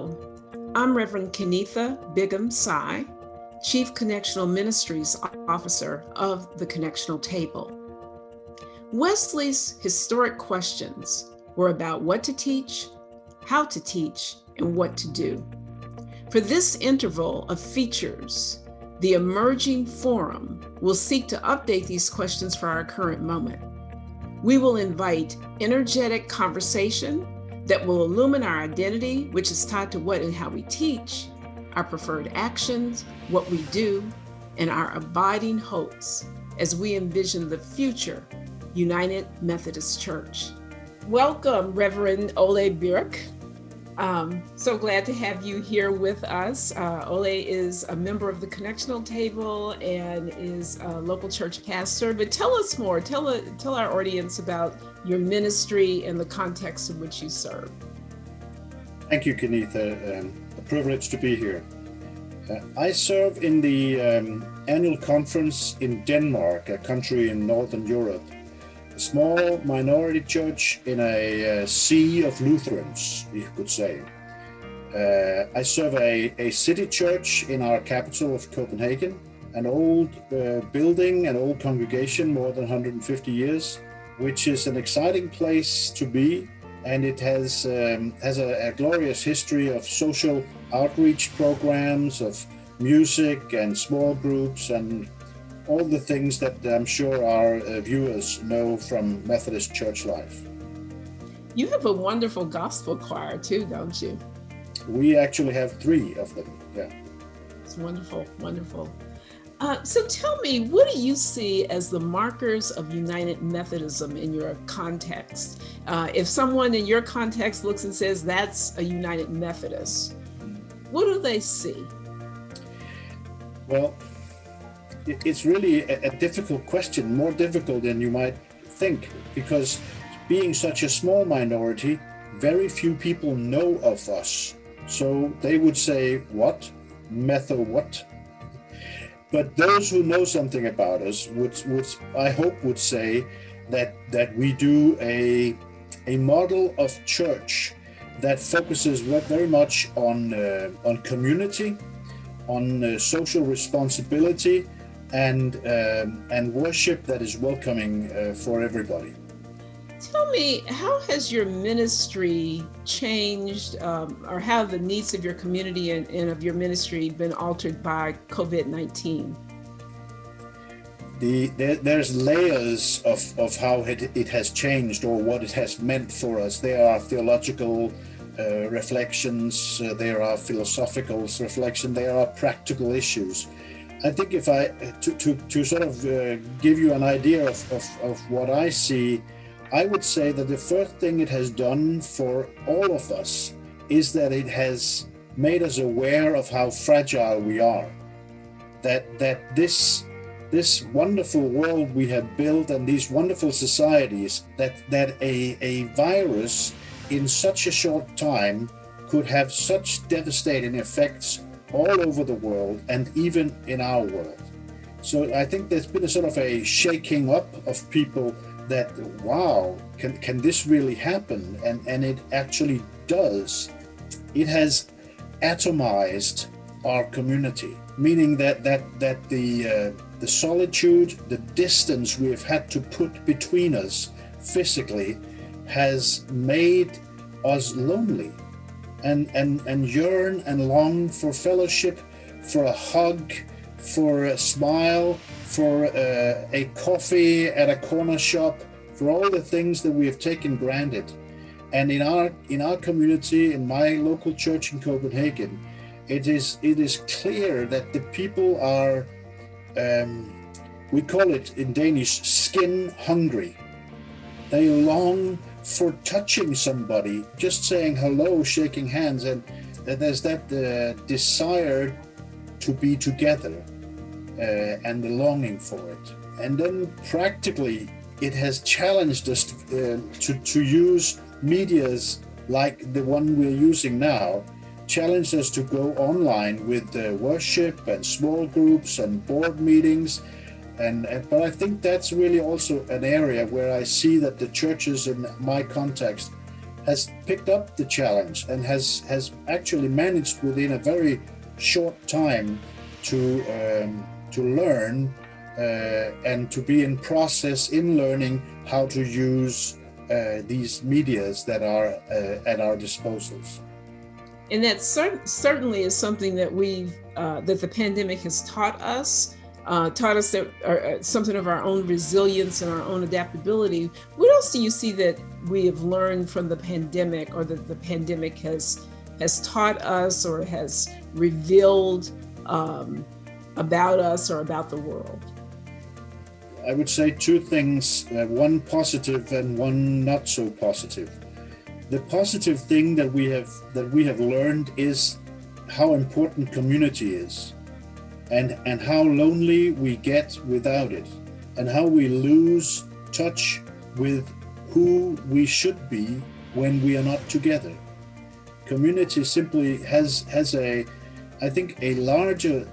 Hello, I'm Reverend Kennetha Bigham-Tsai, Chief Connectional Ministries Officer of the Connectional Table. Wesley's historic questions were about what to teach, how to teach, and what to do. For this interval of features, the Emerging Forum will seek to update these questions for our current moment. We will invite energetic conversation that will illumine our identity, which is tied to what and how we teach, our preferred actions, what we do, and our abiding hopes as we envision the future United Methodist Church. Welcome, Reverend Ole Birch. So glad to have you here with us. Ole is a member of the Connectional Table and is a local church pastor. But tell us more. Tell our audience about your ministry and the context in which you serve. Thank you, Kennetha. A privilege to be here. I serve in the annual conference in Denmark, a country in Northern Europe. A small minority church in a sea of Lutherans, you could say. I serve a city church in our capital of Copenhagen, an old building, an old congregation, more than 150 years, which is an exciting place to be, and it has a glorious history of social outreach programs, of music and small groups, and all the things that I'm sure our viewers know from Methodist church life. You have a wonderful gospel choir too, don't you? We actually have 3 of them, yeah. It's wonderful, wonderful. So tell me, what do you see as the markers of United Methodism in your context? If someone in your context looks and says, that's a United Methodist, what do they see? Well, it's really a difficult question, more difficult than you might think, because being such a small minority, very few people know of us. So they would say, what? Metho what? But those who know something about us would I hope would say that we do a model of church that focuses very much on community, on social responsibility, and worship that is welcoming for everybody. Tell me, how has your ministry changed, or how have the needs of your community and of your ministry been altered by COVID-19? There's layers of how it has changed or what it has meant for us. There are theological reflections, there are philosophical reflections, there are practical issues. I think if to sort of give you an idea of what I see, I would say that the first thing it has done for all of us is that it has made us aware of how fragile we are. That this wonderful world we have built and these wonderful societies, that a virus in such a short time could have such devastating effects all over the world and even in our world. So I think there's been a sort of a shaking up of people that, wow, can this really happen? And it actually does. It has atomized our community, meaning that the solitude, the distance we have had to put between us physically has made us lonely and yearn and long for fellowship, for a hug, for a smile, for a coffee at a corner shop, for all the things that we have taken granted. And in our community, in my local church in Copenhagen, it is clear that the people are, we call it in Danish, skin hungry. They long for touching somebody, just saying hello, shaking hands, and there's that desire to be together. And the longing for it. And then practically it has challenged us to use medias like the one we're using now, challenged us to go online with worship and small groups and board meetings But I think that's really also an area where I see that the churches in my context has picked up the challenge and has actually managed within a very short time to learn and to be in process in learning how to use these medias that are at our disposals. And that certainly is something that that the pandemic has taught us that something of our own resilience and our own adaptability. What else do you see that we have learned from the pandemic, or that the pandemic has taught us or has revealed about us or about the world? I would say two things, one positive and one not so positive. The positive thing that we have learned is how important community is, and how lonely we get without it, and how we lose touch with who we should be when we are not together. Community simply has I think a larger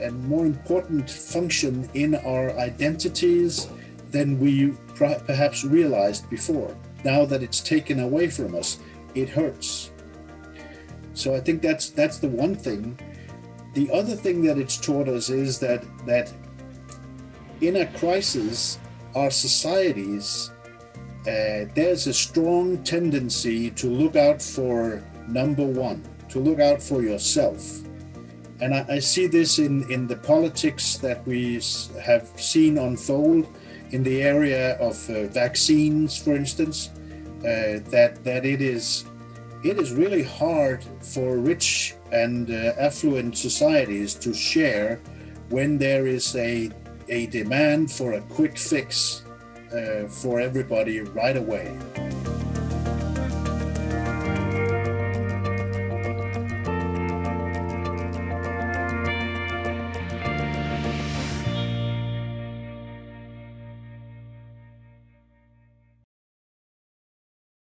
and more important function in our identities than we perhaps realized before. Now that it's taken away from us, it hurts. So I think that's the one thing. The other thing that it's taught us is that in a crisis, our societies, there's a strong tendency to look out for number one, to look out for yourself. And I see this in the politics that we have seen unfold in the area of vaccines, for instance, that it is really hard for rich and affluent societies to share when there is a demand for a quick fix for everybody right away.